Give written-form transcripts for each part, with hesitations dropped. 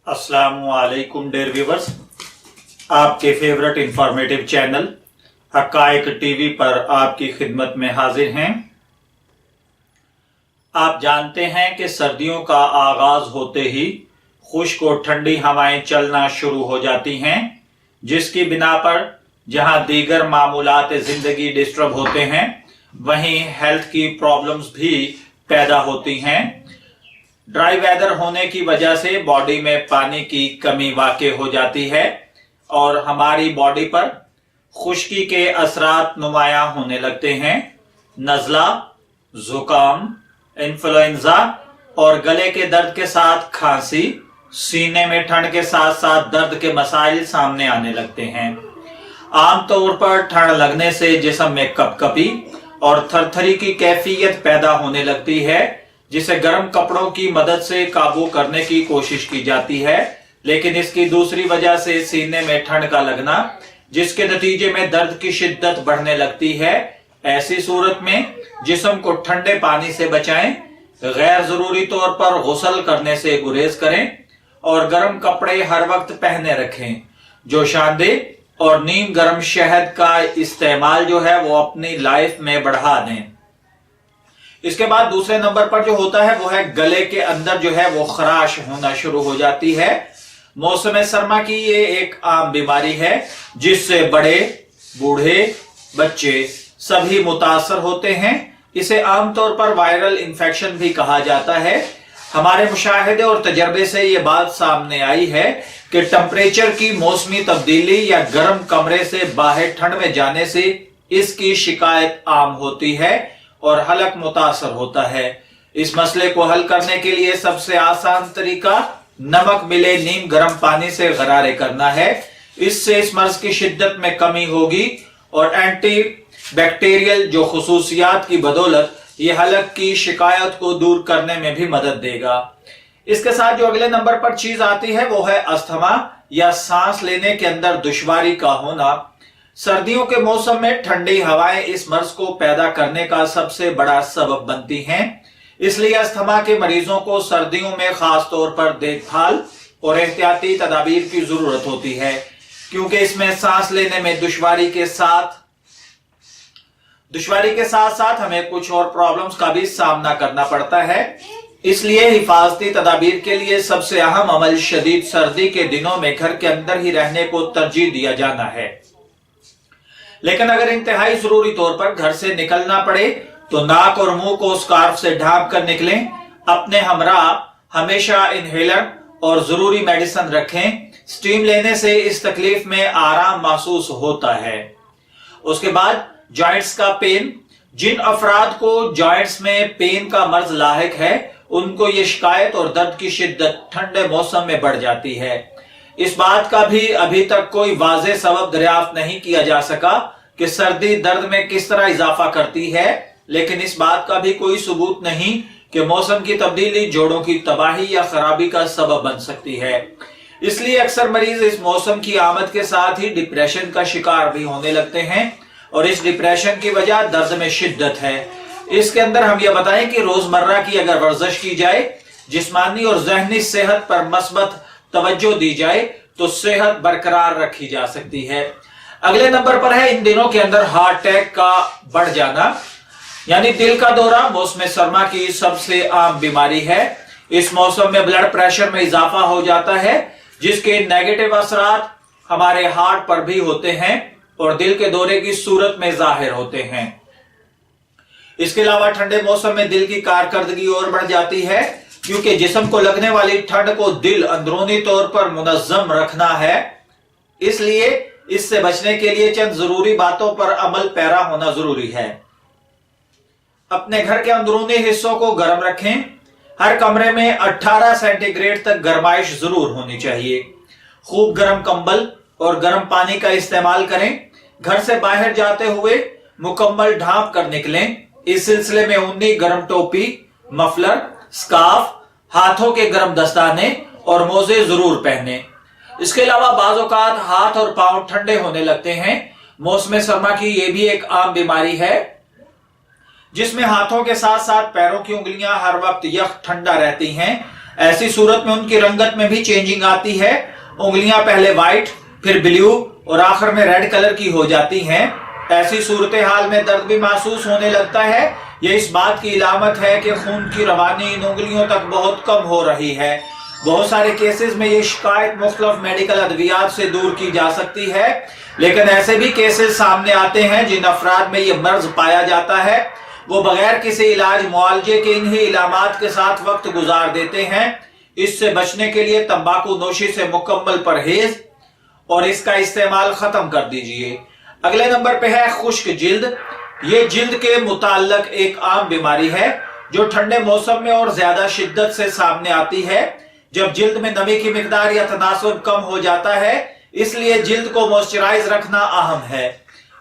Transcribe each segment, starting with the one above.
अस्सलामुअलैकुम dear viewers, आपके favourite informative channel हकाइक TV पर आपकी खिदमत में हाजिर हैं। आप जानते हैं कि सर्दियों का आगाज होते ही खुश्क और ठंडी हवाएं चलना शुरू हो जाती हैं, जिसकी बिना पर जहां दीगर मामूलात जिंदगी डिस्टर्ब होते हैं, वहीं हेल्थ की प्रॉब्लम्स भी पैदा होती हैं। ड्राई वेदर होने की वजह से बॉडी में पानी की कमी वाक़ई हो जाती है और हमारी बॉडी पर खुश्की के असरात नुमायां होने लगते हैं। नज़ला, जुकाम, इन्फ्लुएंजा और गले के दर्द के साथ खांसी, सीने में ठंड के साथ साथ दर्द के मसाइल सामने आने लगते हैं। आमतौर पर ठंड लगने से जिस्म में कपकपी और थरथरी की कैफियत पैदा होने लगती है, जिसे गर्म कपड़ों की मदद से काबू करने की कोशिश की जाती है, लेकिन इसकी दूसरी वजह से सीने में ठंड का लगना, जिसके नतीजे में दर्द की शिद्दत बढ़ने लगती है। ऐसी सूरत में जिस्म को ठंडे पानी से बचाएं, गैर जरूरी तौर पर गुस्ल करने से गुरेज करें और गर्म कपड़े हर वक्त पहने रखें। जोशांदे और नीम गर्म शहद का इस्तेमाल जो है वो अपनी लाइफ में बढ़ा दें। इसके बाद दूसरे नंबर पर जो होता है वो है गले के अंदर जो है वो खराश होना शुरू हो जाती है। मौसम सरमा की ये एक आम बीमारी है जिससे बड़े, बूढ़े, बच्चे सभी मुतासर होते हैं। इसे आमतौर पर वायरल इन्फेक्शन भी कहा जाता है। हमारे मुशाहिदे और तजर्बे से ये बात सामने आई है कि टेम्परेचर की मौसमी तब्दीली या गर्म कमरे से बाहर ठंड में जाने से इसकी शिकायत आम होती है और हलक मुतासर होता है। इस मसले को हल करने के लिए सबसे आसान तरीका नमक मिले नीम गर्म पानी से गरारे करना है। इससे इस मर्ज की शिद्दत में कमी होगी और एंटी बैक्टीरियल जो खुसूसियात की बदौलत ये हलक की शिकायत को दूर करने में भी मदद देगा। इसके साथ जो अगले नंबर पर चीज आती है वो है अस्थमा या सांस लेने के अंदर दुश्वारी का होना। सर्दियों के मौसम में ठंडी हवाएं इस मर्ज को पैदा करने का सबसे बड़ा सबब बनती हैं। इसलिए अस्थमा के मरीजों को सर्दियों में खास तौर पर देखभाल और एहतियाती तदाबीर की जरूरत होती है, क्योंकि इसमें सांस लेने में दुश्वारी के साथ साथ हमें कुछ और प्रॉब्लम्स का भी सामना करना पड़ता है। इसलिए हिफाजती तदाबीर के लिए सबसे अहम अमल शदीद सर्दी के दिनों में घर के अंदर ही रहने को तरजीह दिया जाना है। लेकिन अगर इंतहाई जरूरी तौर पर घर से निकलना पड़े तो नाक और मुंह को स्कार्फ से ढांप कर निकलें। अपने हमरा हमेशा इनहेलर और जरूरी मेडिसिन रखें। स्टीम लेने से इस तकलीफ में आराम महसूस होता है। उसके बाद जॉइंट्स का पेन, जिन अफराद को जॉइंट्स में पेन का मर्ज लाहिक है उनको ये शिकायत और दर्द की शिद्दत ठंडे मौसम में बढ़ जाती है। इस बात का भी अभी तक कोई वाज़ेह सबब दरियाफ्त नहीं किया जा सका कि सर्दी दर्द में किस तरह इजाफा करती है, लेकिन इस बात का भी कोई सबूत नहीं कि मौसम की तब्दीली जोड़ों की तबाही या खराबी का सबब बन सकती है। इसलिए अक्सर मरीज इस मौसम की आमद के साथ ही डिप्रेशन का शिकार भी होने लगते हैं और इस डिप्रेशन की वजह दर्द में शिद्दत है। इसके अंदर हम यह बताएं कि रोजमर्रा की अगर वर्जिश की जाए, जिस्मानी और जहनी सेहत पर मस्बत तवज्जो दी जाए तो सेहत बरकरार रखी जा सकती है। अगले नंबर पर है इन दिनों के अंदर हार्ट अटैक का बढ़ जाना, यानी दिल का दौरा मौसम सरमा की सबसे आम बीमारी है। इस मौसम में ब्लड प्रेशर में इजाफा हो जाता है, जिसके नेगेटिव असरात हमारे हार्ट पर भी होते हैं और दिल के दौरे की सूरत में जाहिर होते हैं। इसके अलावा ठंडे मौसम में दिल की कारकर्दगी और बढ़ जाती है, क्योंकि जिस्म को लगने वाली ठंड को दिल अंदरूनी तौर पर मुनज़्ज़म रखना है। इसलिए इससे बचने के लिए चंद जरूरी बातों पर अमल पैरा होना जरूरी है। अपने घर के अंदरूनी हिस्सों को गर्म रखें। हर कमरे में 18 सेंटीग्रेड तक गर्माइश जरूर होनी चाहिए। खूब गर्म कंबल और गर्म पानी का इस्तेमाल करें। घर से बाहर जाते हुए मुकम्मल ढांप कर निकलें। इस सिलसिले में ऊनी गर्म टोपी, मफलर, स्कार्फ, हाथों के गर्म दस्ताने और मोजे जरूर पहने। इसके अलावा बाज़ औक़ात हाथ और पांव ठंडे होने लगते हैं। मौसम सरमा की यह भी एक आम बीमारी है जिसमें हाथों के साथ साथ पैरों की उंगलियां हर वक्त यख ठंडा रहती हैं। ऐसी सूरत में उनकी रंगत में भी चेंजिंग आती है। उंगलियां पहले व्हाइट, फिर ब्लू और आखिर में रेड कलर की हो जाती हैं। ऐसी सूरत हाल में दर्द भी महसूस होने लगता है। यह इस बात की इलामत है कि खून की रवानी इन उंगलियों तक बहुत कम हो रही है। बहुत सारे केसेस में ये शिकायत मुख्तलिफ मेडिकल अद्वियात से दूर की जा सकती है, लेकिन ऐसे भी केसेस सामने आते हैं जिन अफराद में ये मर्ज पाया जाता है। वो बगैर किसी इलाज मुआलजे के इन्हीं इलामात के साथ वक्त गुजार देते हैं। इससे बचने के लिए तंबाकू नोशी से मुकम्मल परहेज और इसका इस्तेमाल खत्म कर दीजिए। अगले नंबर पे है खुश्क जिल्द। ये जिल्द के मुताल्लक एक आम बीमारी है जो ठंडे मौसम में और ज्यादा शिद्दत से सामने आती है, जब जिल्द में नमी की मिकदार या तनासुब कम हो जाता है। इसलिए जिल्द को मॉइस्चराइज रखना अहम है।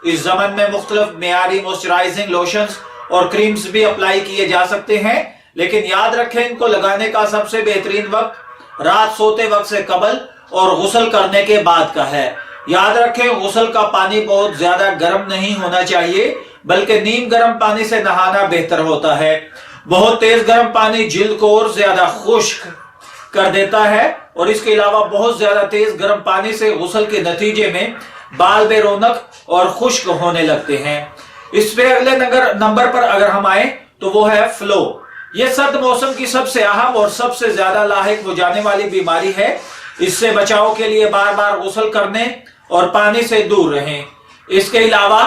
इस ज़मन में मुख्तलिफ मेयारी मॉइस्चराइजिंग लोशंस और क्रीम्स भी अप्लाई किए जा सकते हैं, लेकिन याद रखें इनको लगाने का सबसे बेहतरीन वक्त रात सोते वक्त से कबल और गुस्ल करने के बाद का है। याद रखें गुस्ल का पानी बहुत ज्यादा गर्म नहीं होना चाहिए, बल्कि नीम गर्म पानी से नहाना बेहतर होता है। बहुत तेज गर्म पानी जिल्द को और ज्यादा खुश्क कर देता है और इसके अलावा बहुत ज्यादा तेज गर्म पानी से गुस्ल के नतीजे में बाल बेरौनक और खुश्क होने लगते हैं। इस पे अगले नंबर पर अगर हम आए तो वो है फ्लो। ये सर्द मौसम की सबसे अहम और सबसे ज्यादा लाहिक हो जाने वाली बीमारी है। इससे बचाव के लिए बार बार गुस्ल करने और पानी से दूर रहें। इसके अलावा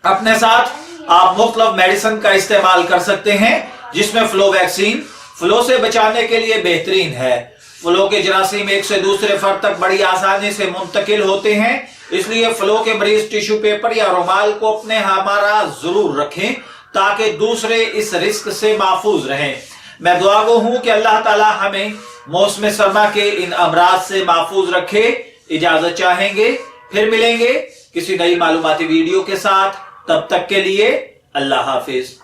अपने साथ आप मुख्तलिफ मेडिसिन का इस्तेमाल कर सकते हैं, जिसमें फ्लो वैक्सीन फ्लो से बचाने के लिए बेहतरीन है। फ्लो के जरासीम एक से दूसरे फर्द तक बड़ी आसानी से मुंतकिल होते हैं, इसलिए फ्लो के मरीज टिश्यू पेपर या रुमाल को अपने हमारा जरूर रखें ताकि दूसरे इस रिस्क से महफूज रहें। मैं दुआगो हूं कि अल्लाह ताला हमें मौसम सरमा के इन अमराज से महफूज रखे। इजाजत चाहेंगे, फिर मिलेंगे किसी नई मालूमाती वीडियो के साथ। तब तक के लिए अल्लाह हाफिज।